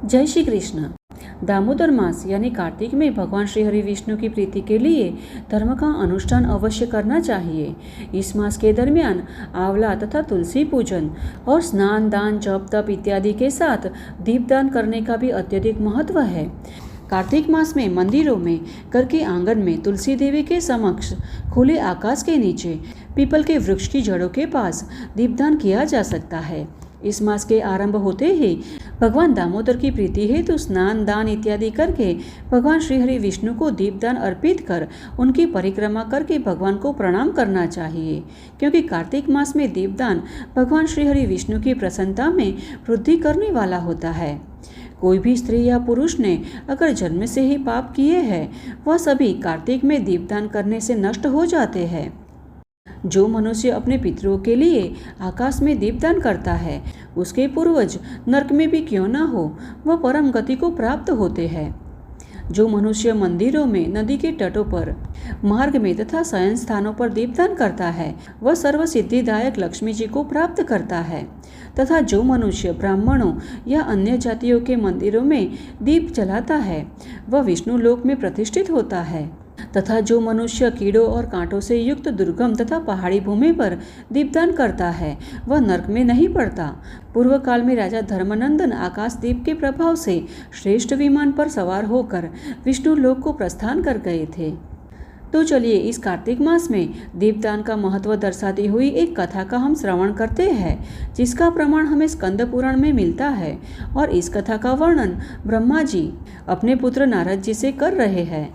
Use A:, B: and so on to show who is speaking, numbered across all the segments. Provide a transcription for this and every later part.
A: जय श्री कृष्ण। दामोदर मास यानी कार्तिक में भगवान श्री हरि विष्णु की प्रीति के लिए धर्म का अनुष्ठान अवश्य करना चाहिए। इस मास के दरमियान आंवला तथा तुलसी पूजन और स्नान, दान, जप, तप इत्यादि के साथ दीपदान करने का भी अत्यधिक महत्व है। कार्तिक मास में मंदिरों में, घर के आंगन में, तुलसी देवी के समक्ष, खुले आकाश के नीचे, पीपल के वृक्ष की जड़ों के पास दीपदान किया जा सकता है। इस मास के आरंभ होते ही भगवान दामोदर की प्रीति हेतु स्नान, दान इत्यादि करके भगवान श्री हरि विष्णु को दीपदान अर्पित कर उनकी परिक्रमा करके भगवान को प्रणाम करना चाहिए, क्योंकि कार्तिक मास में दीपदान भगवान श्री हरि विष्णु की प्रसन्नता में वृद्धि करने वाला होता है। कोई भी स्त्री या पुरुष ने अगर जन्म से ही पाप किए हैं, वह सभी कार्तिक में दीपदान करने से नष्ट हो जाते हैं। जो मनुष्य अपने पितरों के लिए आकाश में दीपदान करता है, उसके पूर्वज नरक में भी क्यों न हो, वह परम गति को प्राप्त होते हैं। जो मनुष्य मंदिरों में, नदी के तटों पर, मार्ग में तथा शयन स्थानों पर दीपदान करता है, वह सर्व सिद्धिदायक लक्ष्मी जी को प्राप्त करता है। तथा जो मनुष्य ब्राह्मणों या अन्य जातियों के मंदिरों में दीप जलाता है, वह विष्णु लोक में प्रतिष्ठित होता है। तथा जो मनुष्य कीड़ों और कांटों से युक्त दुर्गम तथा पहाड़ी भूमि पर दीपदान करता है, वह नरक में नहीं पड़ता। पूर्व काल में राजा धर्मनंदन आकाशदीप के प्रभाव से श्रेष्ठ विमान पर सवार होकर विष्णु लोक को प्रस्थान कर गए थे। तो चलिए इस कार्तिक मास में दीपदान का महत्व दर्शाती हुई एक कथा का हम श्रवण करते हैं, जिसका प्रमाण हमें स्कंद पुराण में मिलता है। और इस कथा का वर्णन ब्रह्मा जी अपने पुत्र नारद जी से कर रहे हैं।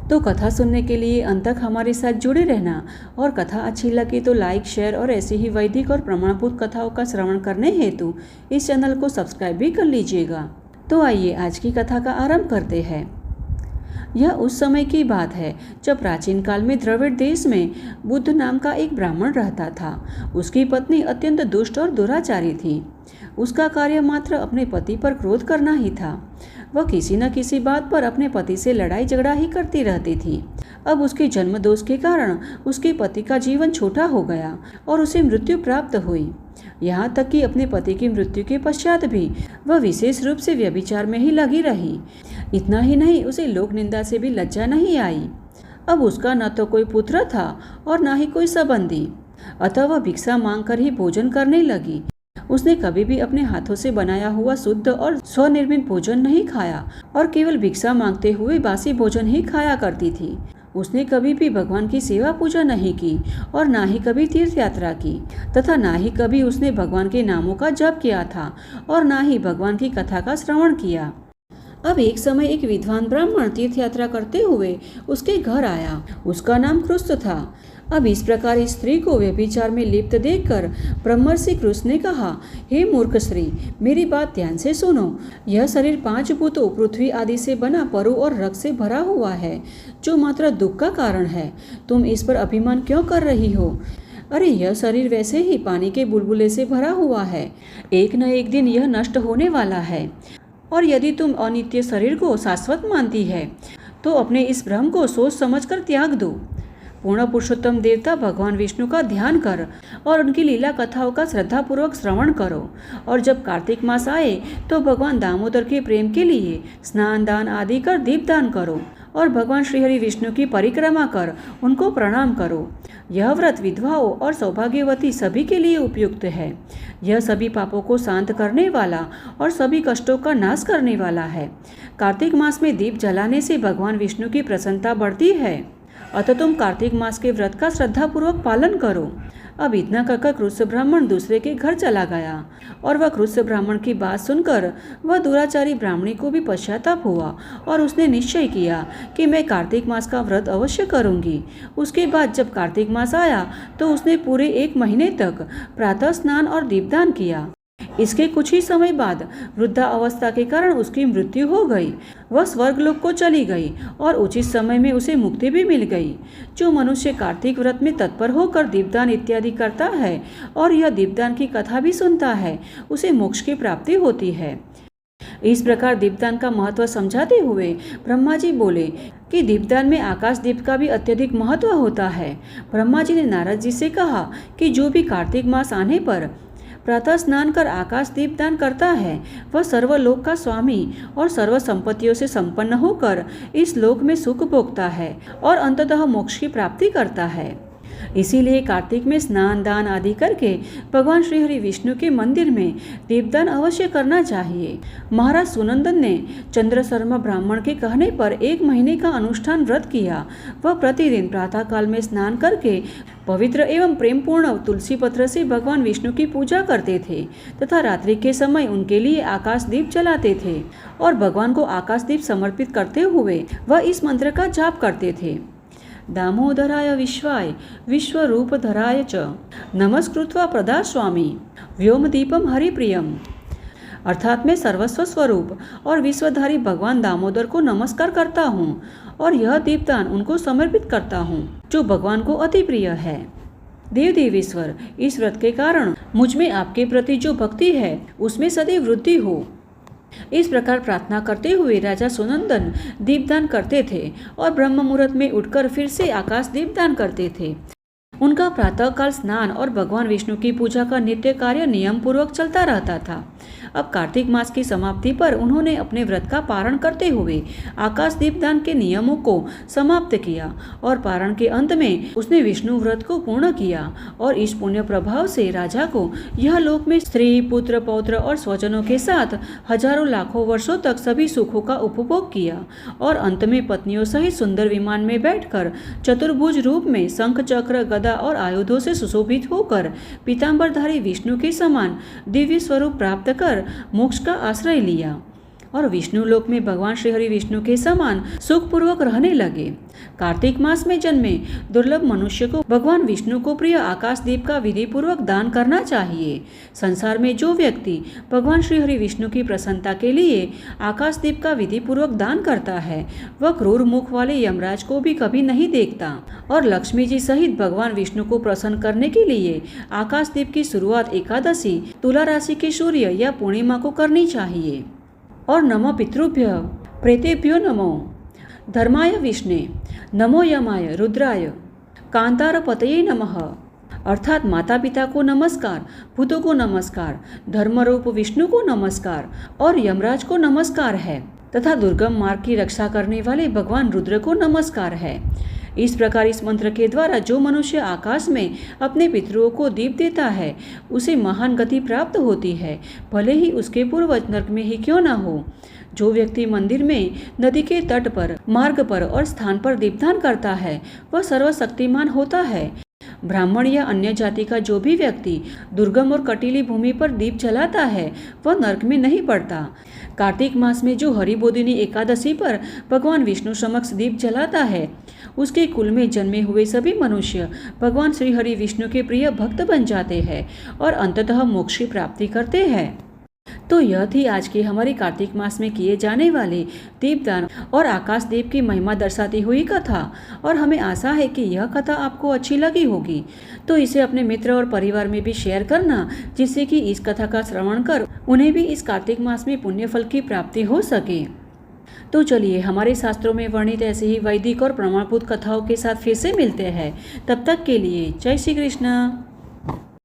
A: तो कथा सुनने के लिए अंत तक हमारे साथ जुड़े रहना, और कथा अच्छी लगी तो लाइक, शेयर और ऐसी ही वैदिक और प्रमाणभूत कथाओं का श्रवण करने हेतु इस चैनल को सब्सक्राइब भी कर लीजिएगा। तो आइए आज की कथा का आरंभ करते हैं। यह उस समय की बात है जब प्राचीन काल में द्रविड़ देश में बुद्ध नाम का एक ब्राह्मण रहता था। उसकी पत्नी अत्यंत दुष्ट और दुराचारी थी। उसका कार्य मात्र अपने पति पर क्रोध करना ही था। वह किसी न किसी बात पर अपने पति से लड़ाई झगड़ा ही करती रहती थी। अब उसके जन्म दोष के कारण उसके पति का जीवन छोटा हो गया और उसे मृत्यु प्राप्त हुई। यहाँ तक कि अपने पति की मृत्यु के पश्चात भी वह विशेष रूप से व्यभिचार में ही लगी रही। इतना ही नहीं, उसे लोक निंदा से भी लज्जा नहीं आई। अब उसका न तो कोई पुत्र था और न ही कोई संबंधी, अतः वह भिक्षा मांगकर ही भोजन करने लगी। उसने कभी भी अपने हाथों से बनाया हुआ शुद्ध और स्वनिर्मित भोजन नहीं खाया और केवल भिक्षा मांगते हुए बासी भोजन ही खाया करती थी। उसने कभी भी भगवान की सेवा पूजा नहीं की और ना ही कभी तीर्थ यात्रा की, तथा ना ही कभी उसने भगवान के नामों का जप किया था और ना ही भगवान की कथा का श्रवण किया। अब एक समय एक विद्वान ब्राह्मण तीर्थ यात्रा करते हुए उसके घर आया। उसका नाम कृष्ण था। अब इस प्रकार इस स्त्री को व्यभिचार में लिप्त देखकर ब्रह्मर्षि कृष्ण ने कहा, हे मूर्ख स्त्री, मेरी बात ध्यान से सुनो। यह शरीर 5 भूतों, पृथ्वी आदि से बना परु और रक्त से भरा हुआ है, जो मात्र दुख का कारण है। तुम इस पर अभिमान क्यों कर रही हो? अरे यह शरीर वैसे ही पानी के बुलबुले से भरा हुआ है। एक न एक दिन यह नष्ट होने वाला है। और यदि तुम अनित्य शरीर को शाश्वत मानती है, तो अपने इस भ्रम को सोच समझकर त्याग दो। पूर्ण पुरुषोत्तम देवता भगवान विष्णु का ध्यान कर और उनकी लीला कथाओं का श्रद्धापूर्वक श्रवण करो। और जब कार्तिक मास आए तो भगवान दामोदर के प्रेम के लिए स्नान, दान आदि कर दीपदान करो और भगवान श्री हरि विष्णु की परिक्रमा कर उनको प्रणाम करो। यह व्रत विधवाओं और सौभाग्यवती सभी के लिए उपयुक्त है। यह सभी पापों को शांत करने वाला और सभी कष्टों का नाश करने वाला है। कार्तिक मास में दीप जलाने से भगवान विष्णु की प्रसन्नता बढ़ती है, अतः तुम कार्तिक मास के व्रत का श्रद्धापूर्वक पालन करो। अब इतना कहकर कृष्ण ब्राह्मण दूसरे के घर चला गया और वह कृष्ण ब्राह्मण की बात सुनकर वह दुराचारी ब्राह्मणी को भी पश्चाताप हुआ और उसने निश्चय किया कि मैं कार्तिक मास का व्रत अवश्य करूंगी। उसके बाद जब कार्तिक मास आया तो उसने पूरे 1 महीने तक प्रातः स्नान और दीपदान किया। इसके कुछ ही समय बाद वृद्धा अवस्था के कारण उसकी मृत्यु हो गई। वह स्वर्गलोक को चली गई और उचित समय में उसे मुक्ति भी मिल गई। जो मनुष्य कार्तिक व्रत में तत्पर होकर दीपदान इत्यादि करता है और यह दीपदान की कथा भी सुनता है, उसे मोक्ष की प्राप्ति होती है। इस प्रकार दीपदान का महत्व समझाते हुए ब्रह्मा जी बोले कि दीपदान में आकाश दीप का भी अत्यधिक महत्व होता है। ब्रह्मा जी ने नारद जी से कहा कि जो भी कार्तिक मास आने पर प्रातः स्नान कर आकाश दीप दान करता है वह सर्वलोक का स्वामी और सर्व संपत्तियों से संपन्न होकर इस लोक में सुख भोगता है और अंततः मोक्ष की प्राप्ति करता है। इसीलिए कार्तिक में स्नान दान आदि करके भगवान श्री हरि विष्णु के मंदिर में दीपदान अवश्य करना चाहिए। महाराज सुनंदन ने चंद्र शर्मा ब्राह्मण के कहने पर 1 महीने का अनुष्ठान व्रत किया। वह प्रतिदिन प्रातः काल में स्नान करके पवित्र एवं प्रेमपूर्ण तुलसी पत्र से भगवान विष्णु की पूजा करते थे तथा रात्रि के समय उनके लिए आकाश दीप जलाते थे और भगवान को आकाश दीप समर्पित करते हुए वह इस मंत्र का जाप करते थे। दामोदराय विश्वाय विश्वरूपधराय च नमस्कृत्वा प्रदा स्वामी व्योमदीपम हरिप्रियम। अर्थात मैं सर्वस्व स्वरूप और विश्वधारी भगवान दामोदर को नमस्कार करता हूँ और यह दीपदान उनको समर्पित करता हूँ जो भगवान को अति प्रिय है। देव देवेश्वर, इस व्रत के कारण मुझ में आपके प्रति जो भक्ति है उसमें सदैव वृद्धि हो। इस प्रकार प्रार्थना करते हुए राजा सुनंदन दीपदान करते थे और ब्रह्म मुहूर्त में उठकर फिर से आकाश दीपदान करते थे। उनका प्रातःकाल स्नान और भगवान विष्णु की पूजा का नित्य कार्य नियम पूर्वक चलता रहता था। अब कार्तिक मास की समाप्ति पर उन्होंने अपने व्रत का पारण करते हुए आकाश दीपदान के नियमों को समाप्त किया और पारण के अंत में उसने विष्णु व्रत को पूर्ण किया और इस पुण्य प्रभाव से राजा को यह लोक में स्त्री पुत्र पौत्र और स्वजनों के साथ हजारों लाखों वर्षों तक सभी सुखों का उपभोग किया और अंत में पत्नियों सहित सुंदर विमान में बैठकर चतुर्भुज रूप में शंख चक्र गदा और आयुधों से सुशोभित होकर पीतांबरधारी विष्णु के समान दिव्य स्वरूप प्राप्त कर मोक्ष का आश्रय लिया और विष्णु लोक में भगवान श्री हरि विष्णु के समान सुखपूर्वक रहने लगे। कार्तिक मास में जन्मे दुर्लभ मनुष्य को भगवान विष्णु को प्रिय आकाश दीप का विधि पूर्वक दान करना चाहिए। संसार में जो व्यक्ति भगवान श्री हरि विष्णु की प्रसन्नता के लिए आकाश दीप का विधि पूर्वक दान करता है वह क्रूर मुख वाले यमराज को भी कभी नहीं देखता और लक्ष्मी जी सहित भगवान विष्णु को प्रसन्न करने के लिए आकाश दीप की शुरुआत एकादशी, तुला राशि के सूर्य या पूर्णिमा को करनी चाहिए। और नमो पितृभ्य प्रेतेभ्यो नमो धर्माय विष्णे नमो यमाय रुद्राय कांतारपतये नमः। अर्थात माता पिता को नमस्कार, भूतों को नमस्कार, धर्मरूप विष्णु को नमस्कार और यमराज को नमस्कार है तथा दुर्गम मार्ग की रक्षा करने वाले भगवान रुद्र को नमस्कार है। इस प्रकार इस मंत्र के द्वारा जो मनुष्य आकाश में अपने पितरों को दीप देता है उसे महान गति प्राप्त होती है, भले ही उसके पूर्वज नरक में ही क्यों न हो। जो व्यक्ति मंदिर में, नदी के तट पर, मार्ग पर और स्थान पर दीपदान करता है वह सर्वशक्तिमान होता है। ब्राह्मण या अन्य जाति का जो भी व्यक्ति दुर्गम और कटीली भूमि पर दीप जलाता है वह नरक में नहीं पड़ता। कार्तिक मास में जो हरिबोधिनी एकादशी पर भगवान विष्णु समक्ष दीप जलाता है उसके कुल में जन्मे हुए सभी मनुष्य भगवान श्री हरि विष्णु के प्रिय भक्त बन जाते हैं और अंततः मोक्ष की प्राप्ति करते हैं। तो यह थी आज की हमारी कार्तिक मास में किए जाने वाले दीपदान और आकाश दीप की महिमा दर्शाती हुई कथा और हमें आशा है कि यह कथा आपको अच्छी लगी होगी। तो इसे अपने मित्र और परिवार में भी शेयर करना जिससे कि इस कथा का श्रवण कर उन्हें भी इस कार्तिक मास में पुण्य फल की प्राप्ति हो सके। तो चलिए हमारे शास्त्रों में वर्णित ऐसे ही वैदिक और प्रमाणभूत कथाओं के साथ फिर से मिलते हैं। तब तक के लिए जय श्री कृष्ण।